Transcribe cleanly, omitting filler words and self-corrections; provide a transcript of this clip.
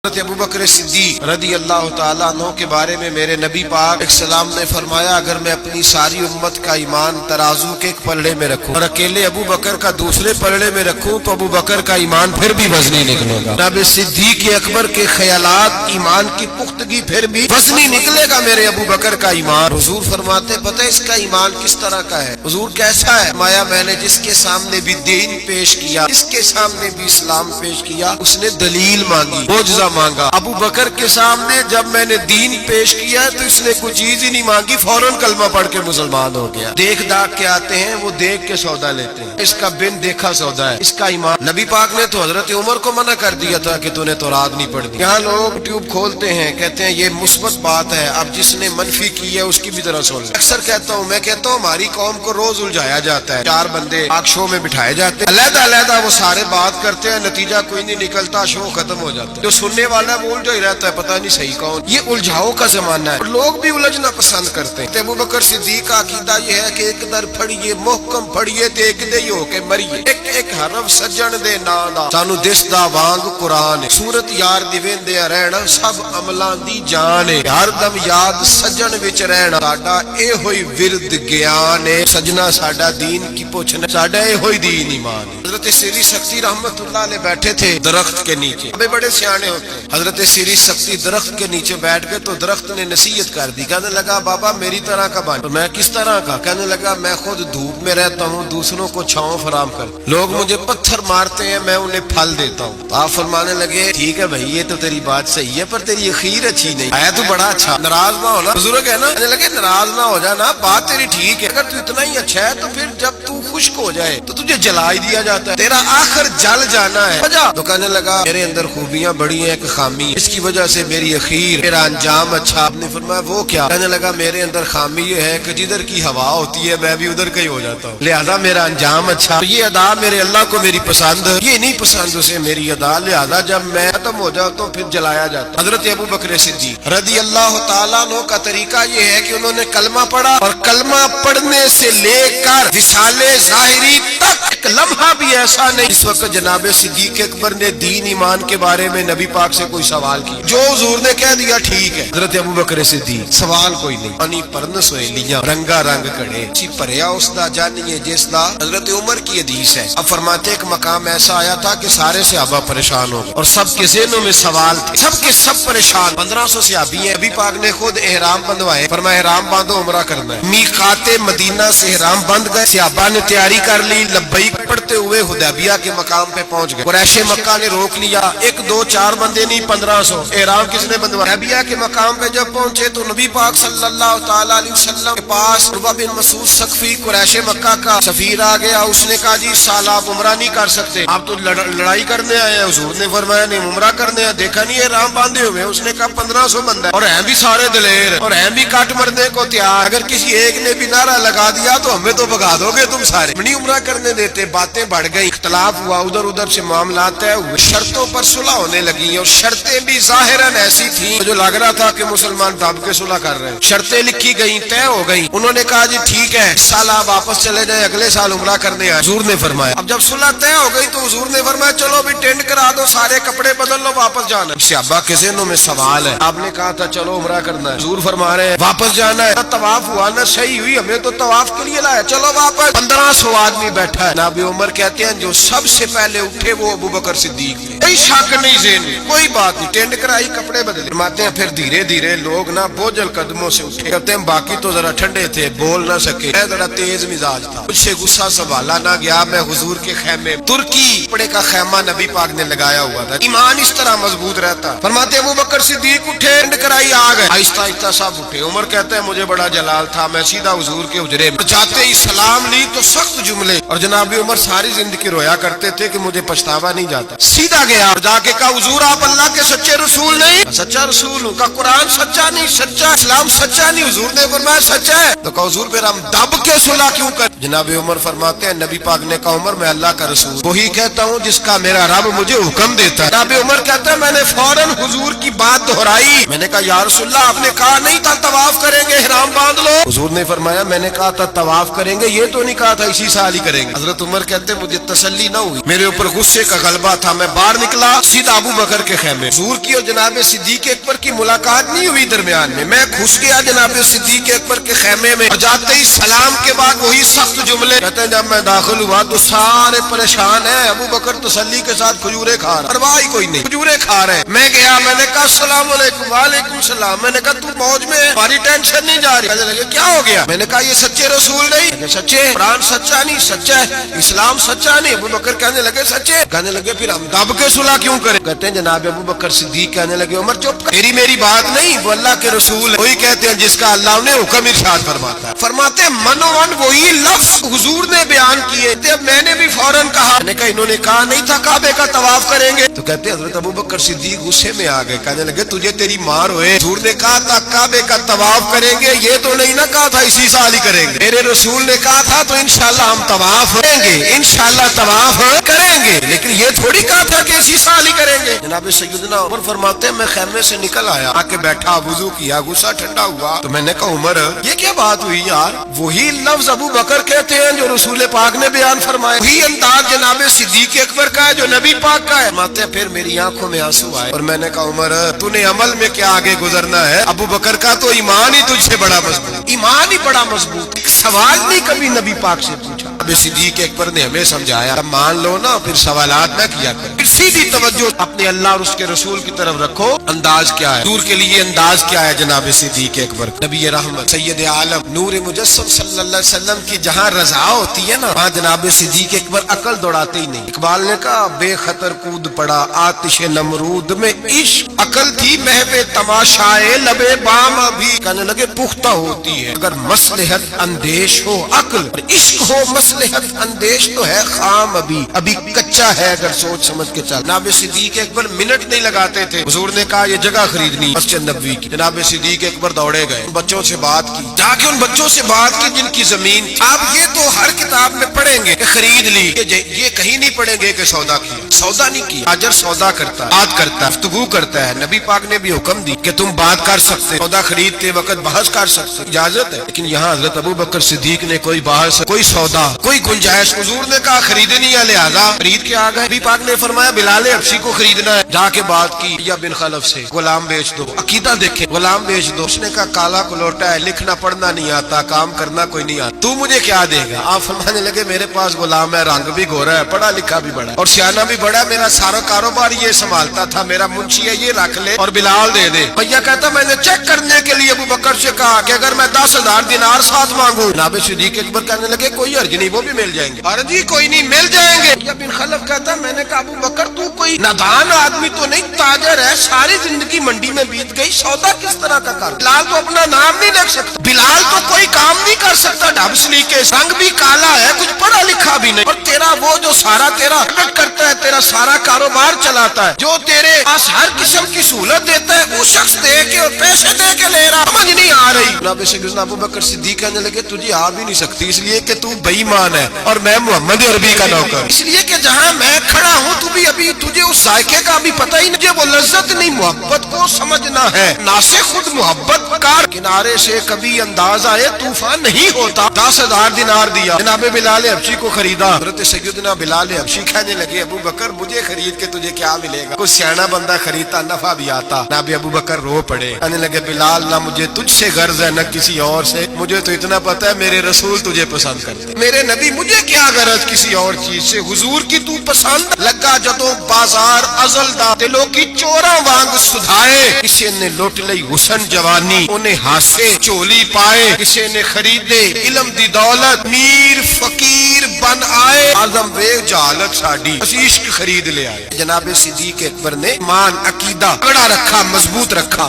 حضرت ابو بکر صدیق رضی اللہ تعالیٰ عنہ کے بارے میں میرے نبی پاک السلام نے فرمایا، اگر میں اپنی ساری امت کا ایمان ترازو کے ایک پلڑے میں رکھوں اور اکیلے ابو بکر کا دوسرے پلڑے میں رکھوں تو ابو بکر کا ایمان پھر بھی وزنی نکلے گا۔ جناب صدیق اکبر کے خیالات ایمان کی پختگی پھر بھی وزنی نکلے گا میرے ابو بکر کا ایمان۔ حضور فرماتے پتہ ہے اس کا ایمان کس طرح کا ہے؟ حضور کیسا ہے؟ فرمایا میں نے جس کے سامنے بھی دین پیش کیا، جس کے سامنے بھی اسلام پیش کیا، اس نے دلیل مانگی، معجزہ مانگا۔ ابو بکر کے سامنے جب میں نے دین پیش کیا تو اس نے کوئی چیز ہی نہیں مانگی، فوراً کلمہ پڑھ کے مسلمان ہو گیا۔ دیکھ داکھ کے آتے ہیں، وہ دیکھ کے سودا لیتے ہیں، اس کا بن دیکھا سودا ہے، اس کا ایمان۔ نبی پاک نے تو حضرت عمر کو منع کر دیا تھا کہ تو نے تورات نہیں پڑھ دی۔ یہاں لوگ ٹیوب کھولتے ہیں، کہتے ہیں یہ مثبت بات ہے، اب جس نے منفی کی ہے اس کی بھی طرح سن لیں۔ اکثر کہتا ہوں، میں کہتا ہوں ہماری قوم کو روز الجھایا جاتا ہے، چار بندے ٹاک شو میں بٹھائے جاتے ہیں، علیحدہ علیحدہ وہ سارے بات کرتے ہیں، نتیجہ کوئی نہیں نکلتا، شو ختم ہو جاتا ہے۔ جو سننے والا ہے وہ الجھا ہی رہتا ہے، پتہ نہیں صحیح کون۔ یہ الجھاؤ کا زمانہ ہے، لوگ بھی الجھنا پسند کرتے ہیں۔ ابو بکر صدیق کا عقیدہ یہ ہے کہ ایک در پھڑیے محکم پھڑیے تے ایک دے ہو کے مریے، ایک ایک حرف سجن دے نا دا سانو دس دا وانگ قرآن، صورت یار دی ویندے رہنا سب عملاں دی جان ہے، ہر دم یاد سجن وچ رہنا ساڈا اے ہوئی ورد گیان ہے، سجنا ساڈا دین کی پوچھنا ساڈا اے ہوئی دین ایمان ہے۔ حضرت سری سختی رحمت اللہ علیہ بیٹھے تھے درخت کے نیچے، بڑے سیانے ہوتے ہیں۔ حضرت سری سختی درخت کے نیچے بیٹھ کے تو درخت نے نصیحت کر دی، کہنے لگا بابا میری طرح کا بن۔ میں کس طرح کا؟ کہنے لگا میں خود دھوپ میں رہتا ہوں، دوسروں کو چھاؤں فراہم کر، لوگ مجھے پتھر مارتے ہیں میں انہیں پھل دیتا ہوں۔ آپ فرمانے لگے ٹھیک ہے بھائی یہ تو تیری بات صحیح ہے، پر تیری اخیر اچھی نہیں ہے، تو بڑا اچھا، ناراض نہ ہونا بزرگ ہے نا۔ کہنے لگے ناراض نہ ہو جانا، بات تیری ٹھیک ہے، اگر تو اتنا ہی اچھا ہے تو پھر جب تو خشک ہو جائے تو تجھے جلا ہی دیا جاتا ہے، تیرا آخر جل جانا ہے۔ تو کہنے لگا میرے اندر خوبیاں بڑی ہیں، ایک خامی ہے، اس کی وجہ سے میری اخیر میرا انجام اچھا۔ آپ نے فرمایا وہ کیا؟ کہنے لگا میرے اندر خامی یہ ہے کہ جدھر کی ہوا ہوتی ہے میں بھی ادھر کا ہی ہو جاتا ہوں، لہذا میرا انجام اچھا۔ یہ ادا میرے اللہ کو میری پسند، یہ نہیں پسند اسے میری ادا، لہذا جب میں ختم ہو جاتا ہوں پھر جلایا جاتا۔ حضرت ابو بکر صدیق رضی اللہ تعالیٰ عنہ کا طریقہ یہ ہے کہ انہوں نے کلمہ پڑھا اور کلمہ پڑھنے سے لے کر وصال ظاہری تک ایک لمحہ بھی ایسا نہیں اس وقت جناب صدیق اکبر نے دین ایمان کے بارے میں نبی پاک سے کوئی سوال کیا، جو حضور نے کہہ دیا ٹھیک ہے۔ حضرت ابو بکر صدیق سوال کوئی نہیں، پانی پرن سویلیاں رنگا رنگ کڑے چی پریا اس دا جانیے جس دا۔ حضرت عمر کی حدیث ہے، اب فرماتے ایک مقام ایسا آیا تھا کہ سارے صحابہ پریشان ہو گئے اور سب کے ذہنوں میں سوال تھے، سب کے سب پریشان۔ 1500 صحابی ہیں، نبی پاک نے خود احرام بندوائے، فرمایا احرام باندھو عمرہ کرنا ہے۔ میقات مدینہ سے احرام بندھ گئے، صحابہ نے تیاری کر لی، لبیک پڑھتے ہوئے حدیبیہ کے مقام پہ پہنچ گئے۔ قریش مکہ نے روک لیا، ایک دو چار بندے نہیں 1500 احرام کس نے بندھوایا؟ حدیبیہ کے مقام پہ جب پہنچے تو نبی پاک صلی اللہ تعالیٰ علیہ وسلم کے پاس عروہ بن مسعود ثقفی قریش مکہ کا سفیر آ گیا، اس نے کہا جی سال آپ عمرہ نہیں کر سکتے، آپ تو لڑائی کرنے آئے ہیں۔ حضور نے فرمایا نہیں عمرہ کرنے ہیں، دیکھا نہیں احرام باندھے ہوئے؟ اس نے کہا 1500 بندہ اور ہیں بھی سارے دلیر اور ہیں بھی کاٹ مرنے کو تیار، اگر کسی ایک نے بھی نعرہ لگا دیا تو ہمیں تو بھگا دو گے تم سارے، نہیں عمرہ کرنے دیتے۔ باتیں بڑھ گئی، اختلاف ہوا، ادھر ادھر سے معاملات طے ہوئے، شرطوں پر صلح ہونے لگی اور شرطیں بھی ظاہراً ایسی تھیں جو لگ رہا تھا کہ مسلمان دب کے صلح کر رہے ہیں۔ شرطیں لکھی گئیں، طے ہو گئیں، انہوں نے کہا جی ٹھیک ہے اس سال آپ واپس چلے جائیں، اگلے سال عمرہ کرنے آئے۔ حضور نے فرمایا اب جب صلح طے ہو گئی تو حضور نے فرمایا چلو بھی ٹینٹ کرا دو، سارے کپڑے بدل لو، واپس جانا ہے۔ صحابہ کے ذہنوں میں سوال ہے، آپ نے کہا تھا چلو عمرہ کرنا ہے، حضور فرما رہے ہیں واپس جانا ہے، نہ طواف ہوا نہ صحیح ہوئی، ہمیں تو طواف کے لیے لایا، چلو واپس۔ 1500 آدمی بیٹھا ہے، نبی عمر کہتے ہیں جو سب سے پہلے اٹھے وہ ابو بکر صدیق تھے، کوئی شک نہیں ذہن میں، کوئی بات نہیں، ٹینٹ کرائی کپڑے بدلے۔ فرماتے ہیں پھر دھیرے دھیرے لوگ نا بوجھل قدموں سے اٹھے، کہتے ہیں باقی تو ذرا ٹھنڈے تھے بول نہ سکے، میں ذرا تیز مزاج تھا، مجھ سے غصہ سنبھالا نہ گیا، میں حضور کے خیمے ترکی کپڑے کا خیمہ نبی پاک نے لگایا ہوا تھا، ایمان اس طرح مضبوط رہتا۔ فرماتے ابو بکر صدیق اٹھے، ٹینٹ کرائی آ گئے، آہستہ آہستہ سب اٹھے۔ عمر کہتے ہیں مجھے بڑا جلال تھا، میں سیدھا حضور کے حجرے میں جاتے ہی سلام لی تو سخت جملے، اور جناب عمر ساری زندگی رویا کرتے تھے کہ مجھے پچھتاوا نہیں جاتا۔ سیدھا گیا اور جا کے کہا حضور آپ اللہ کے سچے رسول نہیں؟ سچا رسول ہوں۔ کا قرآن سچا نہیں؟ سچا۔ اسلام سچا نہیں؟ حضور نے فرمایا سچا ہے۔ تو کہا حضور پھر ہم دب کے صلح کیوں کر؟ جناب عمر فرماتے ہیں نبی پاک نے کہا عمر میں اللہ کا رسول وہی کہتا ہوں جس کا میرا رب مجھے حکم دیتا ہے۔ جناب عمر کہتا ہے میں نے فوراً حضور کی بات دہرائی، میں نے کہا یا رسول اللہ آپ نے کہا نہیں تھا طواف کریں گے احرام باندھ لو؟ حضور نے فرمایا میں نے کہا تھا طواف کریں گے، یہ تو نہیں کہا تھا اسی سال ہی کریں گے۔ حضرت عمر کہتے ہیں مجھے تسلی نہ ہوئی، میرے اوپر غصے کا غلبہ تھا، میں بار باہر نکلا سیدھا ابو بکر کے خیمے. حضور کی اور جناب صدیق اکبر کی ملاقات نہیں ہوئی درمیان میں گھس گیا جناب صدیق اکبر کے خیمے میں, اور جاتے ہی سلام کے بعد وہی سخت جملے. کہتے ہیں جب میں داخل ہوا تو سارے پریشان ہیں, ابو بکر تسلی کے ساتھ کھجورے کھا رہا, پرواہ ہی کوئی نہیں, کھجورے کھا رہے. میں گیا, میں نے کہا السلام علیکم. وعلیکم السلام. میں نے کہا تو موج میں ہماری ٹینشن نہیں جا رہی. کہنے لگے کیا ہو گیا؟ میں نے کہا یہ سچے رسول نہیں, سچے قرآن سچا نہیں, سچا ہے اسلام سچا نہیں. ابو بکر کہنے لگے سچے. کہنے لگے پھر ہم دب کے صلح کیوں کریں؟ کہتے ہیں جناب ابو بکر صدیق کہنے لگے عمر چپ کر, تیری میری بات نہیں, وہ اللہ کے رسول ہے. وہی کہتے ہیں جس کا اللہ نے حکم ارشاد فرماتا ہے. فرماتے منوان وہی لفظ حضور نے بیان کیے تھے. میں نے بھی فوراً کہا, میں نے کہا انہوں نے کہا نہیں تھا کعبے کا طواف کریں گے. تو کہتے ہیں حضرت ابو بکر صدیق غصے میں آ گئے. کہنے لگے تجھے تیری مار ہوئے, حضور نے کہا تھا کعبے کا طواف کریں گے, یہ تو نہیں نہ کہا تھا اسی سال ہی کریں گے. میرے رسول نے کہا تھا تو انشاءاللہ ہم طواف کریں گے, انشاءاللہ طواف کریں گے, لیکن یہ تھوڑی کہا تھا کہ اسی سال ہی کریں گے. جناب سیدنا عمر فرماتے ہیں میں خیمے سے نکل آیا, آ کے بیٹھا, وضو کیا, غصہ ٹھنڈا ہوا. تو میں نے کہا عمر یہ کیا بات ہوئی یار؟ وہی لفظ ابو بکر کہتے ہیں جو رسول پاک نے بیان فرمائے, وہی انداز جناب صدیق اکبر کا ہے جو نبی پاک کا ہے. فرماتے ہیں پھر میری آنکھوں میں آنسو آئے, اور میں نے کہا عمر تو نے عمل میں کیا آگے گزرنا ہے؟ ابو بکر کا تو ایمان ہی تجھ سے بڑا مضبوط, ایمان ہی بڑا مضبوط. ایک سوال نہیں کبھی نبی پاک سے پوچھا. اب صدیق اکبر نے ہمیں سمجھایا مان لو نا, پھر سوالات نہ کیا کرو, سیدھی توجہ اپنے اللہ اور اس کے رسول کی طرف رکھو. انداز کیا ہے دور کے لیے, انداز کیا ہے جناب صدیق اکبر؟ نبی رحمت سید عالم نور مجسم صلی اللہ علیہ وسلم کی جہاں رضا ہوتی ہے نا, وہاں جناب صدیق اکبر عقل دوڑاتے ہی نہیں. اقبال نے کہا بے خطر کود پڑا آتش نمرود میں, عشق عقل تھی محو تماشائے لبے بام. ابھی کہنے لگے پختہ ہوتی ہے اگر مصلحت اندیش ہو عقل, اور عشق ہو مصلحت اندیش تو ہے خام. ابھی کچا ہے اگر سوچ سمجھ کے چل. جناب صدیق اکبر منٹ نہیں لگاتے تھے. حضور نے کہا یہ جگہ خریدنی مسجد نبوی کی. جناب صدیق اکبر دوڑے گئے, بچوں سے بات کی, جا کے ان بچوں سے بات کی جن کی زمین. آپ یہ تو ہر کتاب میں پڑھیں گے کہ خرید لی, یہ کہیں نہیں پڑھیں گے کہ سودا کیا. سودا نہیں کیا. تاجر سودا کرتا ہے, بات کرتا ہے, گفتگو کرتا ہے. نبی پاک نے بھی حکم دی کہ تم بات کر سکتے, سودا خریدتے وقت بحث کر سکتے, اجازت ہے. لیکن یہاں حضرت ابو بکر صدیق نے کوئی بحث, کوئی سودا, کوئی گنجائش. حضور نے کہا خریدنی ہے, لہذا خرید کے آ گئے. نبی پاک نے فرمایا بلال حبشی کو خریدنا ہے, جا کے بات کی یا بن خلف سے غلام بیچ دو. عقیدہ دیکھیں, غلام بیچ دو. اس نے کہا کالا کلوٹا ہے, لکھنا پڑھنا نہیں آتا, کام کرنا کوئی نہیں آتا, تو مجھے کیا دے گا؟ آپ فرمانے لگے میرے پاس غلام ہے, رنگ بھی گورا ہے, پڑھا لکھا بھی بڑا ہے, اور سیانا بھی بڑا ہے, میرا سارا کاروبار یہ سنبھالتا تھا, میرا منشی ہے, یہ رکھ لے اور بلال دے دے. بھیا کہتا میں نے چیک کرنے کے لیے ابو بکر سے کہا کہ اگر میں 10,000 دینار ساتھ مانگوں. جناب صدیق اکبر کہنے لگے کوئی حرج نہیں, وہ بھی مل جائیں گے. ارے جی کوئی نہیں, مل جائیں گے. یا بن خلف کہتا میں نے کہا ابو بکر تو کوئی نادان آدمی تو نہیں, تاجر ہے, ساری زندگی منڈی میں بیت گئی, سودا کس طرح کا کر. بلال تو اپنا نام نہیں رکھ سکتا, بلال تو کوئی کام نہیں کر سکتا, ڈھبسلی کے رنگ بھی کالا ہے, کچھ پڑھا لکھا بھی نہیں, اور تیرا وہ جو سارا تیرا خدمت کرتا ہے, تیرا سارا کاروبار چلاتا ہے, جو تیرے پاس ہر قسم کی سہولت دیتا ہے, وہ شخص دے کے اور پیسے دے کے لے رہا, سمجھ نہیں آ رہی. جناب سیدنا ابو بکر صدیق کہنے لگے تجھے آ بھی نہیں سکتی, اس لیے کہ تو بے ایمان ہے اور میں محمد عربی کا نوکر, اس لیے کہ جہاں میں کھڑا ہوں تو بھی ابھی تجھے اس ذائقے کا بھی پتہ ہی نہیں, مجھے وہ لذت نہیں, محبت کو سمجھنا ہے. ناسے خود محبت کار کنارے سے کبھی انداز آئے طوفان نہیں ہوتا. 10,000 دینار دیا, جناب بلال حبشی کو خریدا. حضرت سیدنا بلال حبشی کہنے لگے ابو بکر مجھے خرید کے تجھے کیا ملے گا, کوئی سیانا بندہ خریدتا نفع بھی آتا. جناب ابو بکر رو پڑے, کہنے لگے بلال نہ مجھے تجھ سے غرض ہے نہ کسی اور سے, مجھے تو اتنا پتا ہے میرے رسول تجھے پسند کرتے, میرے نبی, مجھے کیا غرض کسی اور چیز سے, حضور کی تو پسند. لگا جدوں بازار ازل دا دلوں کی چوراں وانگ سدھائے, کسی نے لوٹ لئی حسن جوانی, انہیں ہاسے چولی پائے, کسی نے خریدے علم دی دولت, میر فقیر بن آئے, اعظم ویگ جہالت ساڈی, عشق خرید لے آئے. جناب صدیق اکبر نے ایمان عقیدہ کڑا رکھا, مضبوط رکھا.